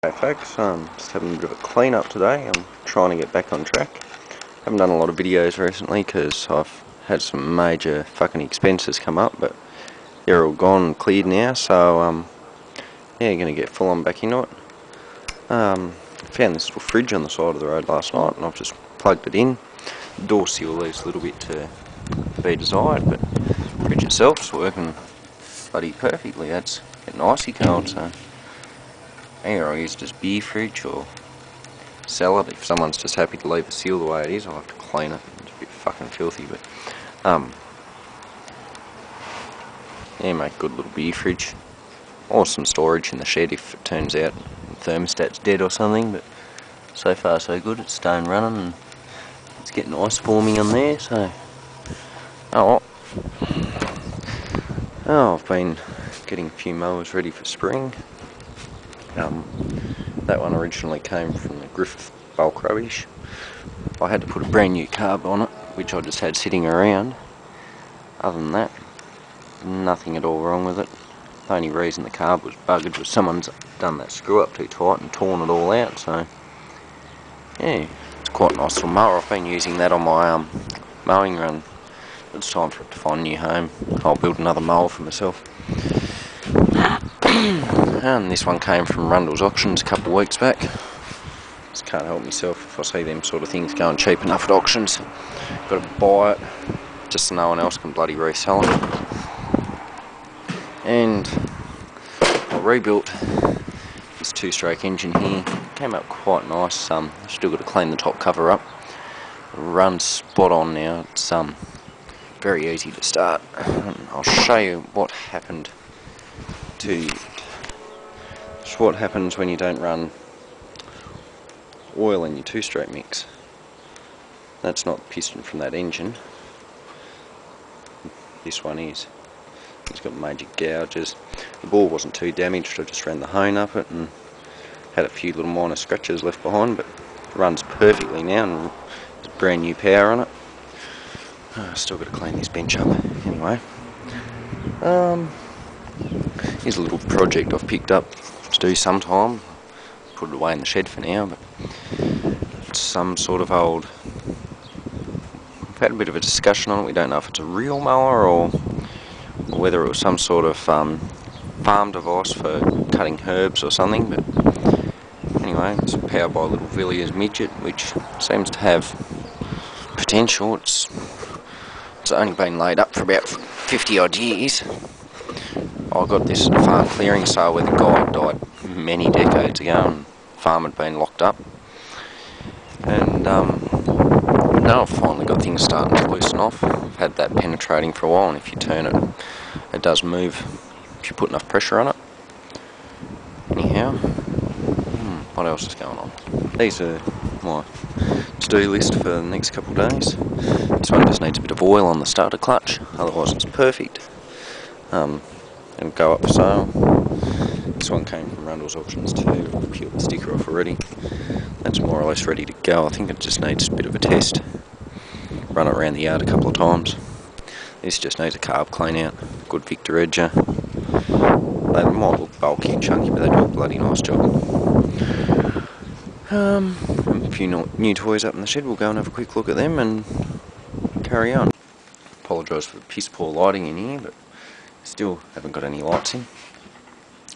Hey folks, just having a bit of a clean up today. I'm trying to get back on track. Haven't done a lot of videos recently because I've had some major fucking expenses come up, but they're all gone and cleared now, so yeah, gonna get full on back into it. Found this little fridge on the side of the road last night and I've just plugged it in. The door seal leaves a little bit to be desired, but the fridge itself's working bloody perfectly. That's getting icy cold, so either I'll use just beer fridge or sell it. If someone's just happy to leave the seal the way it is, I'll have to clean it. It's a bit fucking filthy, but yeah, make a good little beer fridge. Or some storage in the shed if it turns out the thermostat's dead or something, but so far so good. It's staying running and it's getting ice forming on there, so oh, I've been getting a few mowers ready for spring. That one originally came from the Griffith bulk rubbish. I had to put a brand new carb on it, which I just had sitting around. Other than that, nothing at all wrong with it. The only reason the carb was buggered was someone's done that screw up too tight and torn it all out, so yeah, it's quite a nice little mower. I've been using that on my mowing run. It's time for it to find a new home. I'll build another mower for myself. And this one came from Rundle's Auctions a couple of weeks back. Just can't help myself if I see them sort of things going cheap enough at auctions. Got to buy it just so no one else can bloody resell it. And I rebuilt this two-stroke engine here. Came up quite nice. Still got to clean the top cover up. Runs spot on now. It's very easy to start. I'll show you what happened what happens when you don't run oil in your two-stroke mix. That's not the piston from that engine. This one is. It's got major gouges. The bore wasn't too damaged. I just ran the hone up it and had a few little minor scratches left behind, but it runs perfectly now and there's brand new power on it. Still got to clean this bench up anyway. Here's a little project I've picked up to do sometime. Put it away in the shed for now, but it's some sort of old... We've had a bit of a discussion on it. We don't know if it's a real mower or whether it was some sort of farm device for cutting herbs or something, but anyway, it's powered by a little Villiers midget, which seems to have potential. It's only been laid up for about 50 odd years. I got this at a farm clearing sale where the guy died many decades ago and the farm had been locked up. And now I've finally got things starting to loosen off. I've had that penetrating for a while, and if you turn it, it does move if you put enough pressure on it. Anyhow, what else is going on? These are my to-do list for the next couple of days. This one just needs a bit of oil on the starter clutch, otherwise it's perfect. It'll go up for sale. This one came from Rundle's Auctions too. I've peeled the sticker off already. That's more or less ready to go. I think it just needs a bit of a test. Run it around the yard a couple of times. This just needs a carb clean out. Good Victor Edger. They might look bulky and chunky, but they do a bloody nice job. A few new toys up in the shed. We'll go and have a quick look at them and carry on. Apologise for the piss poor lighting in here, but still haven't got any lights in.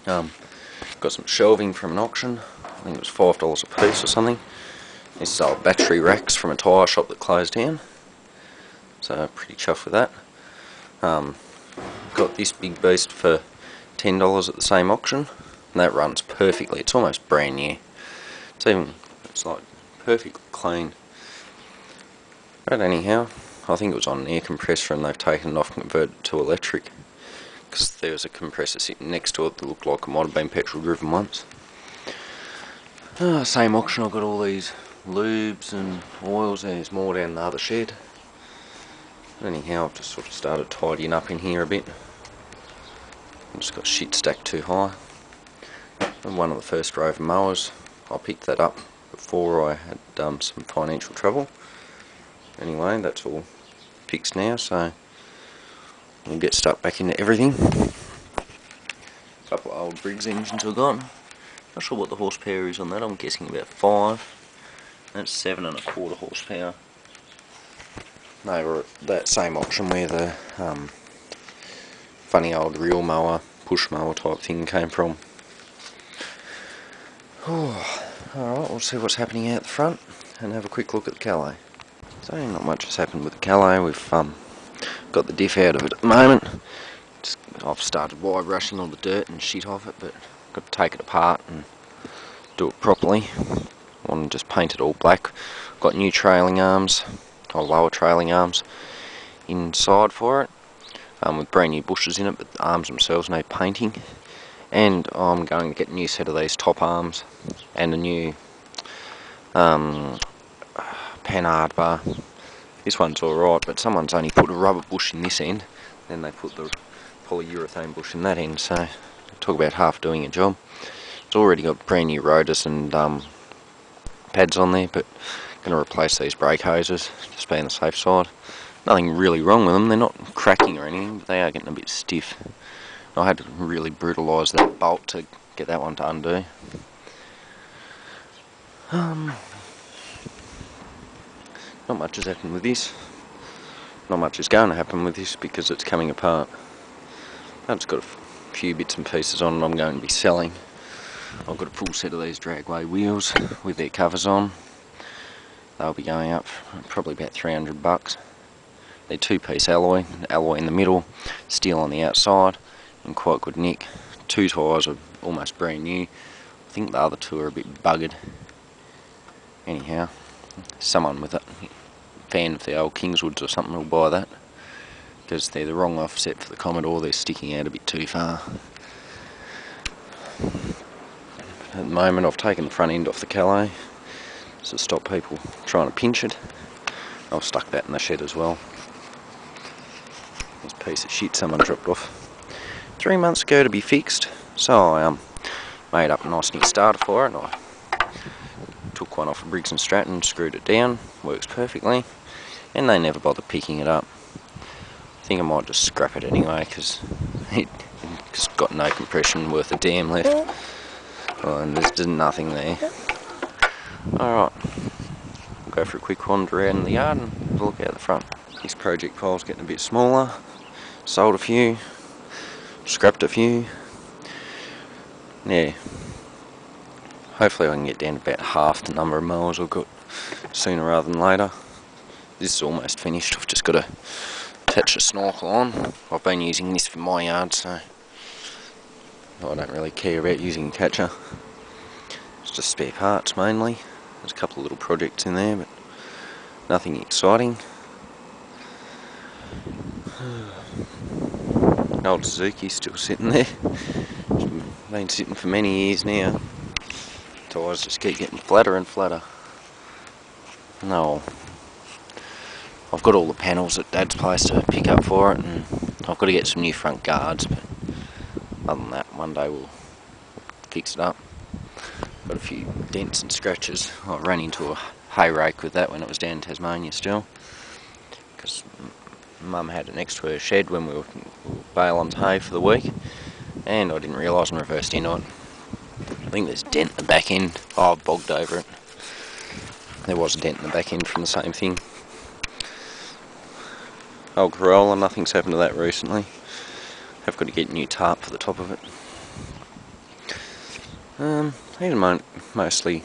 Got some shelving from an auction. I think it was $5 a piece or something. These sold battery racks from a tyre shop that closed down. So pretty chuffed with that. Got this big beast for $10 at the same auction. And that runs perfectly. It's almost brand new. It's like perfectly clean. But anyhow, I think it was on an air compressor and they've taken it off and converted it to electric. Because there was a compressor sitting next to it that looked like it might have been petrol driven once. Same auction, I've got all these lubes and oils, and there's more down the other shed. But anyhow, I've just sort of started tidying up in here a bit. I've just got shit stacked too high. And one of the first Rover mowers, I picked that up before I had some financial trouble. Anyway, that's all fixed now, so we'll get stuck back into everything. A couple of old Briggs engines I've got. Not sure what the horsepower is on that, I'm guessing about 5. That's 7.25 horsepower. They were that same option where the funny old reel mower, push mower type thing came from. Alright, we'll see what's happening out the front and have a quick look at the Calais. So not much has happened with the Calais. We've got the diff out of it at the moment. I've started wire brushing all the dirt and shit off it, but I've got to take it apart and do it properly. I want to just paint it all black. Got new trailing arms, or lower trailing arms inside for it, with brand new bushes in it, but the arms themselves need painting. And I'm going to get a new set of these top arms and a new panhard bar. This one's alright, but someone's only put a rubber bush in this end, then they put the polyurethane bush in that end, so talk about half doing a job. It's already got brand new rotors and pads on there, but I'm going to replace these brake hoses, just be on the safe side. Nothing really wrong with them, they're not cracking or anything, but they are getting a bit stiff. I had to really brutalise that bolt to get that one to undo. Not much has happened with this. Not much is going to happen with this because it's coming apart. I've just got a few bits and pieces on and I'm going to be selling. I've got a full set of these dragway wheels with their covers on. They'll be going up probably about $300. They're two-piece alloy in the middle, steel on the outside, in quite good nick. 2 tyres are almost brand new. I think the other 2 are a bit buggered. Anyhow, someone with a fan of the old Kingswoods or something will buy that, because they're the wrong offset for the Commodore, they're sticking out a bit too far. At the moment I've taken the front end off the Calais to stop people trying to pinch it. I've stuck that in the shed as well. This piece of shit someone dropped off 3 months ago to be fixed, so I made up a nice new starter for it. I took one off of Briggs & Stratton, screwed it down, works perfectly, and they never bothered picking it up. I think I might just scrap it anyway, because it's got no compression worth a damn left. Oh, and there's just nothing there. Alright, we'll go for a quick wander around the yard and have a look out the front. This project pile's getting a bit smaller. Sold a few, scrapped a few. Yeah, hopefully I can get down to about half the number of mowers I've got sooner rather than later. This is almost finished, I've just got to attach the snorkel on. I've been using this for my yard, so I don't really care about using a catcher. It's just spare parts mainly. There's a couple of little projects in there, but nothing exciting. Old Suzuki's still sitting there. It's been sitting for many years now. Tyres just keep getting flatter and flatter. No, I've got all the panels at Dad's place to pick up for it, and I've got to get some new front guards, but other than that, one day we'll fix it up. Got a few dents and scratches. I ran into a hay rake with that when it was down in Tasmania still, because Mum had it next to her shed when we were baling hay for the week, and I didn't realise and reversed in on it. I think there's a dent in the back end. Oh, I've bogged over it. There was a dent in the back end from the same thing. Old Corolla, nothing's happened to that recently. Have got to get a new tarp for the top of it. These mostly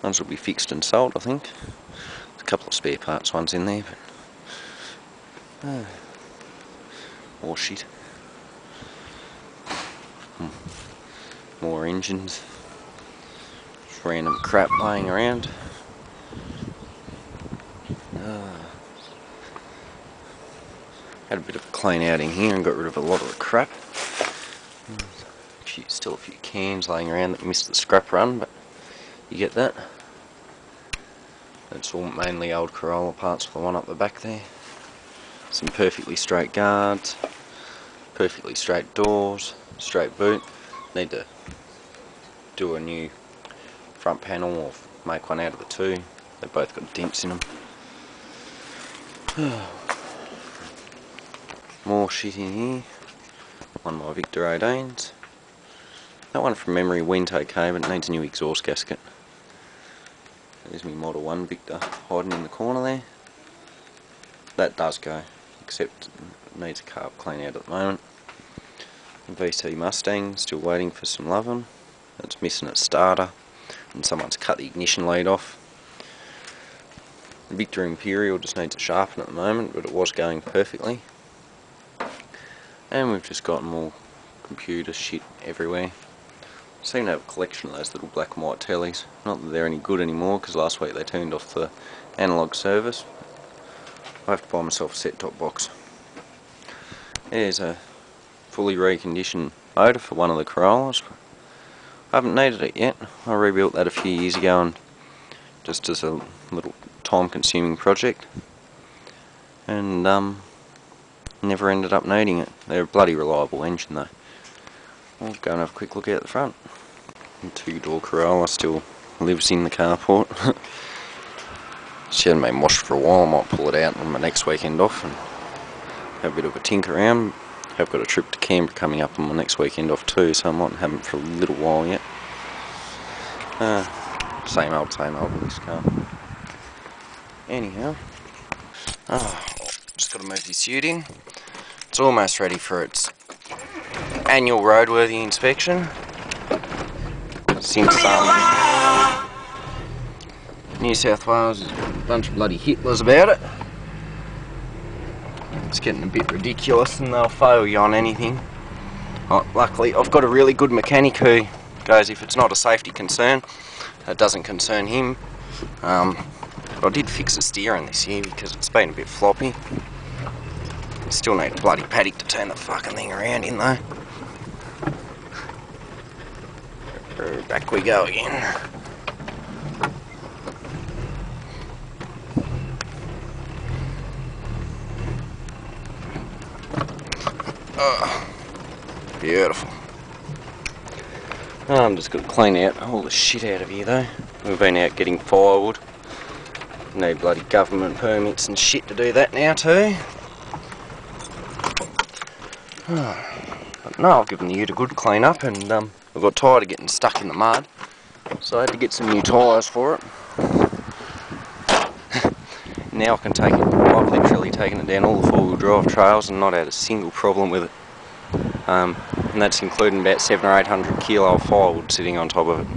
ones will be fixed and sold, I think. There's a couple of spare parts ones in there, but more shit. More engines. Just random crap laying around. Had a bit of a clean out in here and got rid of a lot of the crap. Still a few cans laying around that missed the scrap run, but you get that. That's all mainly old Corolla parts for the one up the back there. Some perfectly straight guards, perfectly straight doors, straight boot. Need to do a new front panel or make one out of the 2. They've both got dents in them. More shit in here. One of my Victor 18s. That one from memory went okay, but it needs a new exhaust gasket. There's my Model 1 Victor hiding in the corner there. That does go, except it needs a carb clean out at the moment. The VT Mustang, still waiting for some loving. It's missing its starter, and someone's cut the ignition lead off. The Victor Imperial just needs a sharpen at the moment, but it was going perfectly. And we've just got more computer shit everywhere. Seem to have a collection of those little black and white tellies. Not that they're any good anymore, because last week they turned off the analogue service. I have to buy myself a set-top box. There's a fully reconditioned motor for one of the Corollas. I haven't needed it yet. I rebuilt that a few years ago, and just as a little time-consuming project, and never ended up needing it. They're a bloody reliable engine though. I'll go and have a quick look out the front. The two-door Corolla still lives in the carport. She hasn't been washed for a while. I might pull it out on my next weekend off and have a bit of a tinker around. I've got a trip to Canberra coming up on my next weekend off too, so I might have it for a little while yet. Same old with this car. Anyhow, just got to move this ute in. It's almost ready for its annual roadworthy inspection. Since New South Wales is a bunch of bloody Hitlers about it. It's getting a bit ridiculous and they'll fail you on anything. Luckily I've got a really good mechanic who goes, if it's not a safety concern, it doesn't concern him. But I did fix the steering this year because it's been a bit floppy. Still need a bloody paddock to turn the fucking thing around in though. Back we go again. Oh, beautiful. I'm just going to clean out all the shit out of here though. We've been out getting firewood. Need bloody government permits and shit to do that now too. But no, I've given the ute a good clean up, and I got tired of getting stuck in the mud, so I had to get some new tyres for it. Now I can take it. I've literally taken it down all the four-wheel drive trails and not had a single problem with it. And that's including about 700 or 800 kilo of firewood sitting on top of it.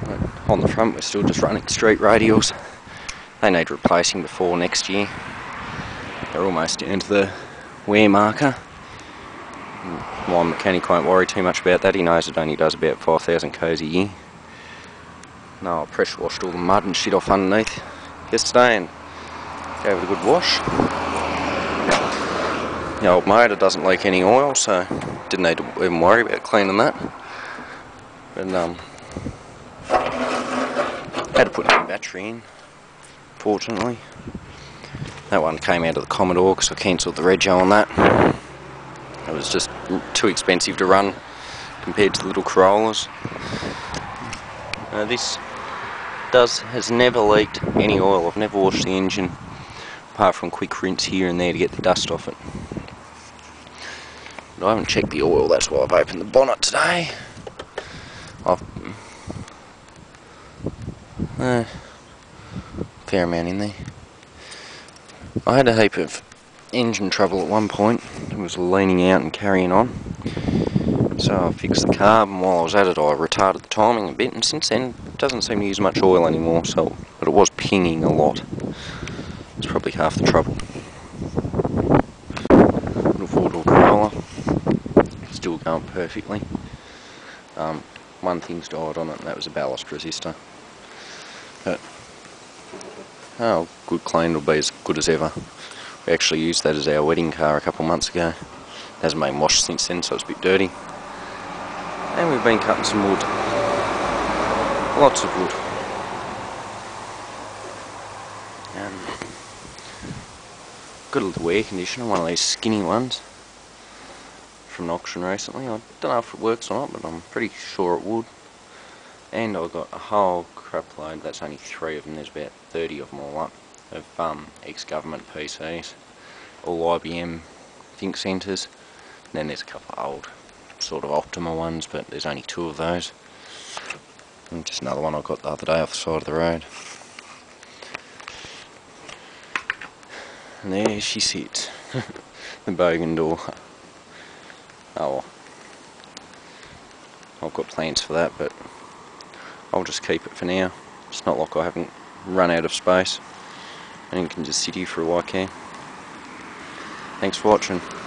But on the front we're still just running street radials. They need replacing before next year. They're almost down to the wear marker. My mechanic won't worry too much about that. He knows it only does about 5,000 k's a year. No, I pressure washed all the mud and shit off underneath yesterday and gave it a good wash. The old motor doesn't leak any oil, so didn't need to even worry about cleaning that. But had to put a new battery in, fortunately. That one came out of the Commodore because I cancelled the rego on that. It was just too expensive to run compared to the little Corollas. This has never leaked any oil. I've never washed the engine apart from quick rinse here and there to get the dust off it. But I haven't checked the oil, that's why I've opened the bonnet today. Fair amount in there. I had a heap of engine trouble at one point. It was leaning out and carrying on. So I fixed the carb, and while I was at it I retarded the timing a bit, and since then it doesn't seem to use much oil anymore, but it was pinging a lot. It's probably half the trouble. Little four-door Corolla. Still going perfectly. One thing's died on it, and that was a ballast resistor. But good clean will be as good as ever. We actually used that as our wedding car a couple months ago. It hasn't been washed since then, so it's a bit dirty. And we've been cutting some wood. Lots of wood. Got a little air conditioner, one of these skinny ones from an auction recently. I don't know if it works or not, but I'm pretty sure it would. And I got a whole crap load, that's only 3 of them, there's about 30 of them all up, of ex-government PCs, all IBM Think Centres, and then there's a couple of old sort of Optima ones, but there's only 2 of those. And just another one I got the other day off the side of the road. And there she sits, the bogan door. Oh well. I've got plans for that, but I'll just keep it for now. It's not like I haven't run out of space and can just sit here for a while. Thanks for watching.